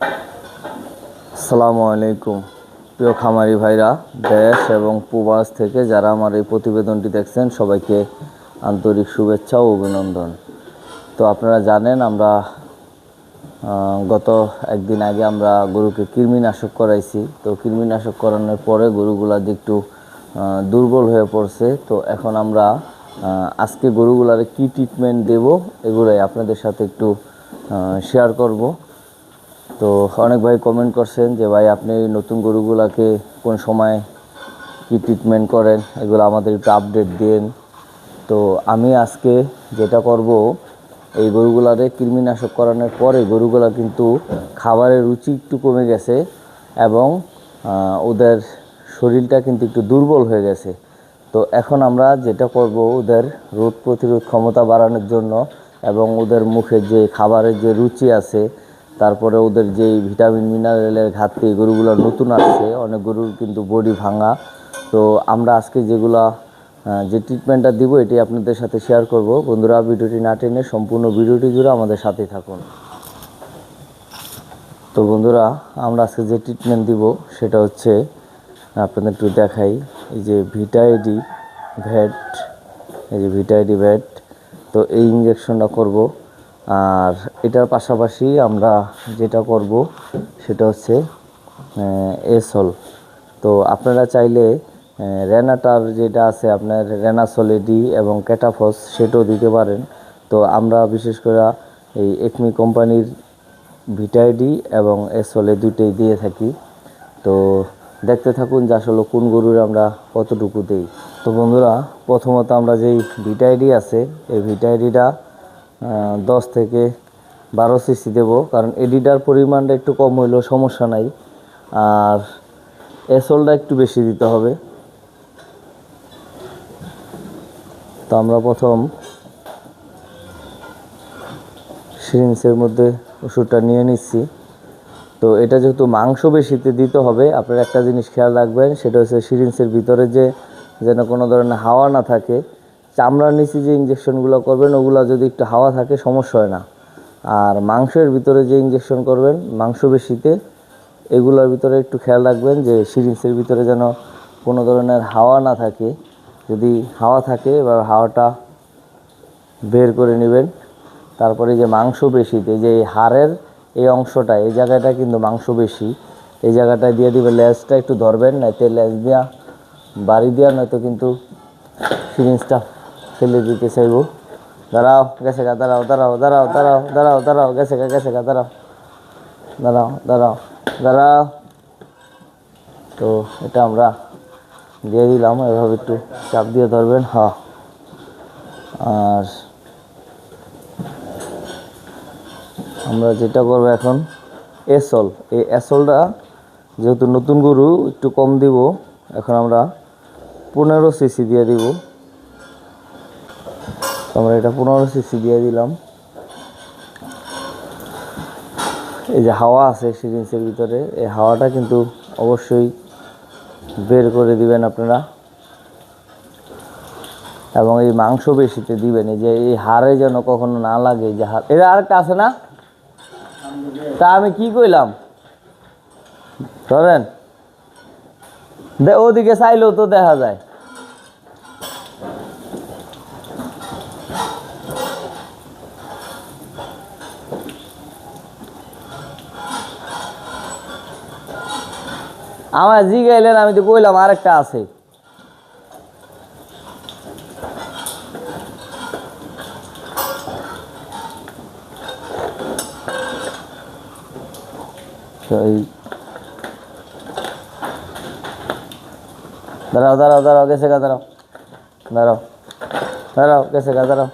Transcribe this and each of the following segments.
আসসালামু আলাইকুম প্রিয় খামারি ভাইরা, দেশ এবং প্রবাস থেকে যারা আমার এই প্রতিবেদনটি দেখছেন সবাইকে আন্তরিক শুভেচ্ছা ও অভিনন্দন। তো আপনারা জানেন আমরা গত একদিন আগে আমরা গরুকে কৃমিনাশক করাইছি। তো কৃমিনাশক করানোর পরে গরুগুলা যে একটু দুর্বল হয়ে পড়ছে। তো এখন আমরা আজকে গরুগুলারে কি ট্রিটমেন্ট দেব এগুলোই আপনাদের সাথে একটু শেয়ার করব। তো অনেক ভাই কমেন্ট করছেন যে ভাই আপনি নতুন গরুগুলাকে কোন সময় কি ট্রিটমেন্ট করেন, এগুলো আমাদের একটু আপডেট দিন। তো আমি আজকে যেটা করব, এই গরুগুলারে কৃমিনাশক করানোর পরে গরুগুলা কিন্তু খাবারের রুচি একটু কমে গেছে এবং ওদের শরীরটা কিন্তু একটু দুর্বল হয়ে গেছে। তো এখন আমরা যেটা করব, ওদের রোগ প্রতিরোধ ক্ষমতা বাড়ানোর জন্য এবং ওদের মুখে যে খাবারের যে রুচি আছে, তারপরে ওদের যেই ভিটামিন মিনারেলের ঘাটতি, গরুগুলো নতুন আসছে, অনেক গরুর কিন্তু বডি ভাঙা। তো আমরা আজকে যে ট্রিটমেন্টটা দিব এটি আপনাদের সাথে শেয়ার করব। বন্ধুরা, ভিডিওটি না টেনে সম্পূর্ণ ভিডিওটি জুড়ে আমাদের সাথেই থাকুন। তো বন্ধুরা, আমরা আজকে যে ট্রিটমেন্ট দিব সেটা হচ্ছে, আপনাদের একটু দেখাই, এই যে ভিটাইডি ভ্যাট, এই যে ভিটাইডি ভ্যাট। তো এই ইঞ্জেকশনটা করব। আর এটার পাশাপাশি আমরা যেটা করব সেটা হচ্ছে এসল। তো আপনারা চাইলে রেনাটার যেটা আছে আপনার রেনাসোলেডি এবং ক্যাটাফস সেটাও দিতে পারেন। তো আমরা বিশেষ করে এই একমি কোম্পানির ভিটাইডি এবং এসলে দুইটাই দিয়ে থাকি। তো দেখতে থাকুন যে আসলে কোন গরুর আমরা কতটুকু দিই। তো বন্ধুরা, প্রথমত আমরা যেই ভিটাইডি আছে এই ভিটাইডিটা 10 থেকে 12 সিসি দেবো, কারণ এডিটার পরিমাণটা একটু কম হইলেও সমস্যা নাই। আর এসলটা একটু বেশি দিতে হবে। তো আমরা প্রথম সিরিঞ্জের মধ্যে ওষুধটা নিয়ে নিচ্ছি। তো এটা যেহেতু মাংস বেশিতে দিতে হবে, আপনারা একটা জিনিস খেয়াল রাখবেন, সেটা হচ্ছে সিরিঞ্জের ভিতরে যেন কোনো ধরনের হাওয়া না থাকে। চামড়ার নিচে যে ইঞ্জেকশনগুলো করবেন ওগুলো যদি একটু হাওয়া থাকে সমস্যা হয় না। আর মাংসের ভিতরে যে ইঞ্জেকশন করবেন মাংস বেশিতে, এগুলোর ভিতরে একটু খেয়াল রাখবেন যে সিরিঞ্জের ভিতরে যেন কোনো ধরনের হাওয়া না থাকে। যদি হাওয়া থাকে এবার হাওয়াটা বের করে নেবেন। তারপরে যে মাংস বেশিতে, যে হাড়ের এই অংশটা, এই জায়গাটা কিন্তু মাংস বেশি, এই জায়গাটায় দিয়ে দিবে। লেজটা একটু ধরবেন, নয়তো লেজ দিয়া বাড়ি দেওয়া, নয়তো কিন্তু সিরিঞ্জটা ফেলে দিতে চাইব। দাঁড়াও, গেছে গা, দাঁড়াও দাঁড়াও দাঁড়াও দাঁড়াও দাঁড়াও দাঁড়াও, গেছে গা, দাঁড়াও দাঁড়াও দাঁড়াও দাঁড়াও। তো এটা আমরা দিয়ে দিলাম, এভাবে একটু চাপ দিয়ে ধরবেন। হ্যাঁ, আর আমরা যেটা করবো এখন এসল, এই এসলটা যেহেতু নতুন গরু একটু কম দিব, এখন আমরা 15 সিসি দিয়ে দিব। আমরা এটা 15 সিসি দিয়ে দিলাম। এই যে হাওয়া আছে সিরিঞ্জের ভিতরে, এই হাওয়াটা কিন্তু অবশ্যই বের করে দিবেন আপনারা। এবং এই মাংস বেশিতে দিবেন, এই যে এই হাড়ে যেন কখনো না লাগে। যে হাড়, এর আরেকটা আছে না, তা আমি কি কইলাম, ধরেন ওদিকে চাইলেও তো দেখা যায়। আমার জিগাইলেন, আমি তো কইলাম আরেকটা আছে। দাঁড়াও দাঁড়াও দাঁড়াও, গেছে গা, দাঁড়াও দাঁড়াও দাঁড়াও, গেছে গা, দাঁড়াও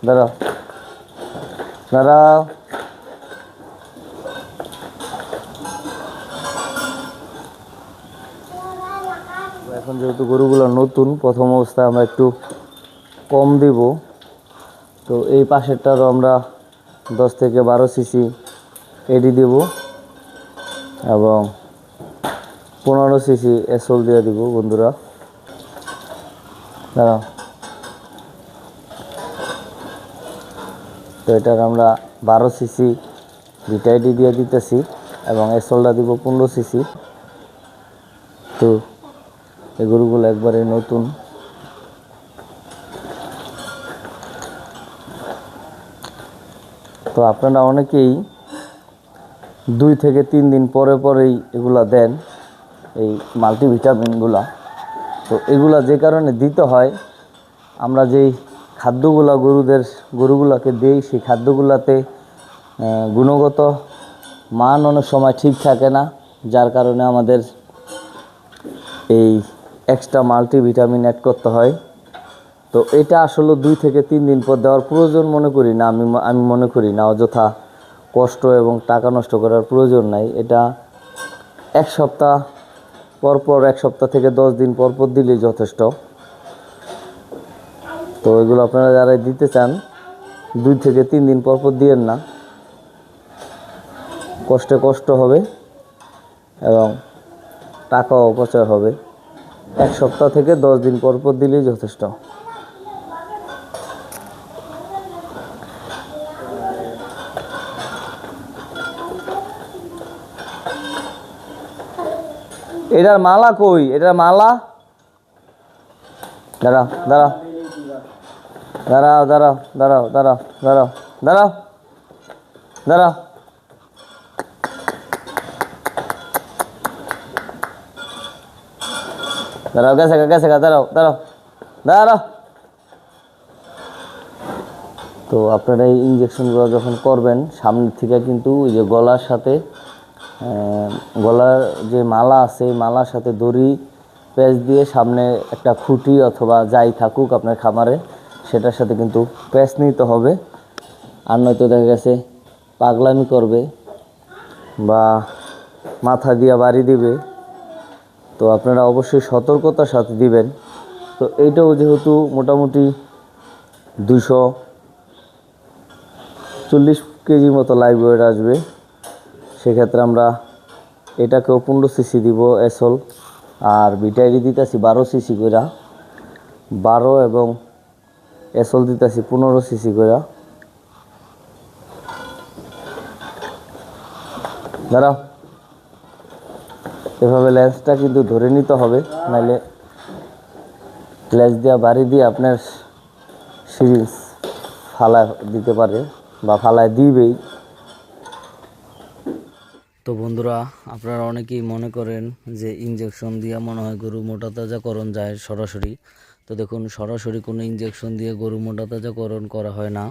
দাঁড়াও দাঁড়াও। এখন যেহেতু গরুগুলো নতুন, প্রথম অবস্থায় আমরা একটু কম দিব। তো এই পাশেরটারও আমরা 10 থেকে 12 সিসি এডি দেব এবং 15 সিসি এসল দিয়ে দিব। বন্ধুরা দাঁড়াও, তো এটার আমরা 12 সিসি ভিটাইডি দিয়ে দিতেছি এবং এসলটা দিব 15 সিসি। তো এই গরুগুলো একবারে নতুন। তো আপনারা অনেকেই 2 থেকে 3 দিন পরে পরেই এগুলা দেন, এই মাল্টিভিটামিনগুলা। তো এগুলা যে কারণে দিতে হয়, আমরা যেই খাদ্যগুলা গরুগুলাকে দিই, সেই খাদ্যগুলাতে গুণগত মান অনেক সময় ঠিক থাকে না, যার কারণে আমাদের এই এক্সট্রা মাল্টিভিটামিন অ্যাড করতে হয়। তো এটা আসলে 2 থেকে 3 দিন পর দেওয়ার প্রয়োজন মনে করি না, আমি মনে করি না। অযথা কষ্ট এবং টাকা নষ্ট করার প্রয়োজন নাই। এটা 1 সপ্তাহ পরপর, 1 সপ্তাহ থেকে 10 দিন পরপর দিলেই যথেষ্ট। তো এগুলো আপনারা যারা দিতে চান 2 থেকে 3 দিন পরপর দিয়েন না, কষ্ট হবে এবং টাকাও অপচয় হবে। 1 সপ্তাহ থেকে 10 দিন পরপর দিলেই যথেষ্ট। এটার মালা কই? এটার মালা দাঁড়াও দাঁড়াও দাঁড়াও দাঁড়াও দাঁড়াও দাঁড়াও দাঁড়াও দাঁড়াও দাঁড়াও। দাঁড়াও, গেছে দাঁড়াও দাঁড়াও দাঁড়াও। তো আপনারা এই ইঞ্জেকশনগুলো যখন করবেন, সামনের থেকে কিন্তু ওই যে গলার সাথে, গলার যে মালা আছে, এই মালার সাথে দড়ি প্যাচ দিয়ে সামনে একটা খুঁটি অথবা যাই থাকুক আপনার খামারে, সেটার সাথে কিন্তু প্যাচ নিতে হবে। আর নয়তো দেখা গেছে পাগলামি করবে বা মাথা দিয়ে বাড়ি দিবে। তো আপনারা অবশ্যই সতর্কতার সাথে দিবেন। তো এইটাও যেহেতু মোটামুটি 240 কেজি মতো লাইভ ওয়েট আসবে, সেক্ষেত্রে আমরা এটাকেও 15 সিসি দিব এসল, আর ভিটাইডি দিতেছি 12 সিসি করে, 12 এবং এসল দিতেছি 15 সিসি করে। দাঁড়াও, এভাবে লেন্সটা কিন্তু ধরে নিতে হবে, নাহলে লেন্স দিয়ে বাড়ি দিয়ে আপনার সিরিঞ্জ ফালা দিতে পারে বা ফালায় দিবেই। তো বন্ধুরা, আপনারা অনেকেই মনে করেন যে ইঞ্জেকশন দিয়ে মনে হয় গরু মোটা তাজাকরণ যায় সরাসরি। তো দেখুন, সরাসরি কোনো ইঞ্জেকশন দিয়ে গরু মোটা তাজাকরণ করা হয় না।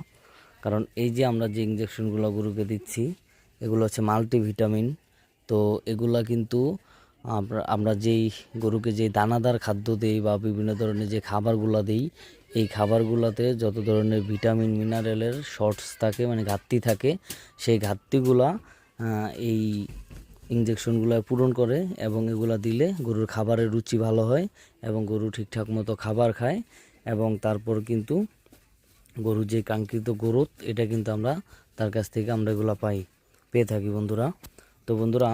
কারণ এই যে আমরা যে ইঞ্জেকশনগুলো গরুকে দিচ্ছি, এগুলো হচ্ছে মাল্টিভিটামিন। তো এগুলা কিন্তু আমরা যেই গরুকে যে দানাদার খাদ্য দিই বা বিভিন্ন ধরনের যে খাবারগুলো দিই, এই খাবারগুলোতে যত ধরনের ভিটামিন মিনারেলের শর্টস থাকে, মানে ঘাটতি থাকে, সেই ঘাটতিগুলা এই ইঞ্জেকশনগুলো পূরণ করে। এবং এগুলা দিলে গরুর খাবারের রুচি ভালো হয় এবং গরু ঠিকঠাক মতো খাবার খায়, এবং তারপর কিন্তু গরুর যে কাঙ্ক্ষিত গ্রোথ, এটা কিন্তু আমরা তার কাছ থেকে আমরা এগুলো পেয়ে থাকি বন্ধুরা। তো বন্ধুরা,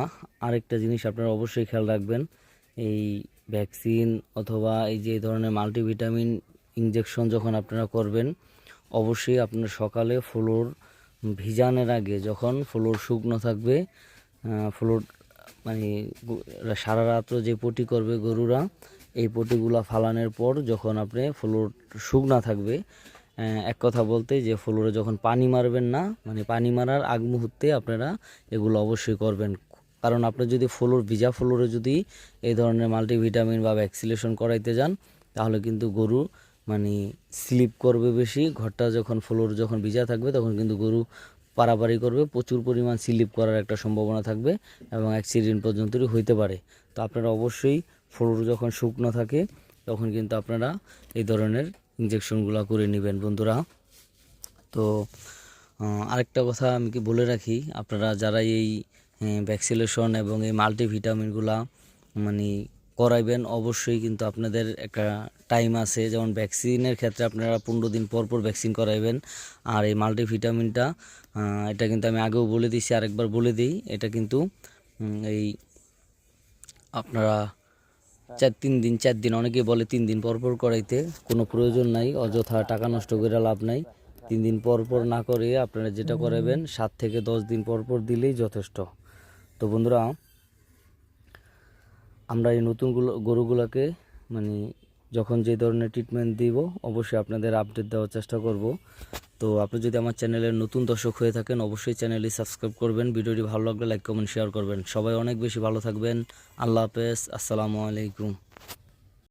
আরেকটা জিনিস আপনারা অবশ্যই খেয়াল রাখবেন, এই ভ্যাকসিন অথবা এই যে ধরনের মাল্টিভিটামিন ইঞ্জেকশন যখন আপনারা করবেন, অবশ্যই আপনার সকালে ফ্লোর ভিজানোর আগে, যখন ফ্লোর শুকনো থাকবে, ফ্লোর মানে সারা রাত্র যে পটি করবে গরুরা, এই পটিগুলা ফালানোর পর যখন আপনি ফ্লোর শুকনা থাকবে, এক কথা বলতে যে ফ্লোরে যখন পানি মারবেন না, মানে পানি মারার আগ মুহূর্তে আপনারা এগুলো অবশ্যই করবেন। কারণ আপনি যদি ভিজা ফ্লোরে যদি এই ধরনের মাল্টিভিটামিন বা ভ্যাকসিনেশন করাইতে যান, তাহলে কিন্তু গরু মানে স্লিপ করবে বেশি। ঘরটা ফ্লোর যখন ভিজা থাকবে, তখন কিন্তু গরু পারাপারি করবে, প্রচুর পরিমাণ স্লিপ করার একটা সম্ভাবনা থাকবে এবং অ্যাক্সিডেন্ট পর্যন্তই হইতে পারে। তো আপনারা অবশ্যই ফ্লোর যখন শুকনো থাকে, তখন কিন্তু আপনারা এই ধরনের ইঞ্জেকশনগুলো করে নেবেন বন্ধুরা। তো আরেকটা কথা আমি কি বলে রাখি, আপনারা যারা এই ভ্যাকসিনেশন এবং এই মাল্টিভিটামিনগুলা মানে করাইবেন, অবশ্যই কিন্তু আপনাদের একটা টাইম আছে। যেমন ভ্যাকসিনের ক্ষেত্রে আপনারা 15 দিন পর পর ভ্যাকসিন করাইবেন। আর এই মাল্টিভিটামিনটা, এটা কিন্তু আমি আগেও বলে দিয়েছি, আরেকবার বলে দিই, এটা কিন্তু এই আপনারা 4 দিন, অনেকেই বলে 3 দিন পর পর করাইতে, কোনো প্রয়োজন নাই, অযথা টাকা নষ্ট করে লাভ নাই। 3 দিন পর পর না করে আপনারা যেটা করাবেন 7 থেকে 10 দিন পর পর দিলেই যথেষ্ট। তো বন্ধুরা, আমরা এই নতুন গরুগুলোকে মানে যখন যে ধরনের ট্রিটমেন্ট দিব অবশ্যই আপনাদের আপডেট দেওয়ার চেষ্টা করব। তো আপনি যদি আমার চ্যানেলের নতুন দর্শক হয়ে থাকেন অবশ্যই চ্যানেলটি সাবস্ক্রাইব করবেন, ভিডিওটি ভালো লাগলে লাইক কমেন্ট শেয়ার করবেন। সবাই অনেক বেশি ভালো থাকবেন। আল্লাহ হাফেজ, আসসালামু আলাইকুম।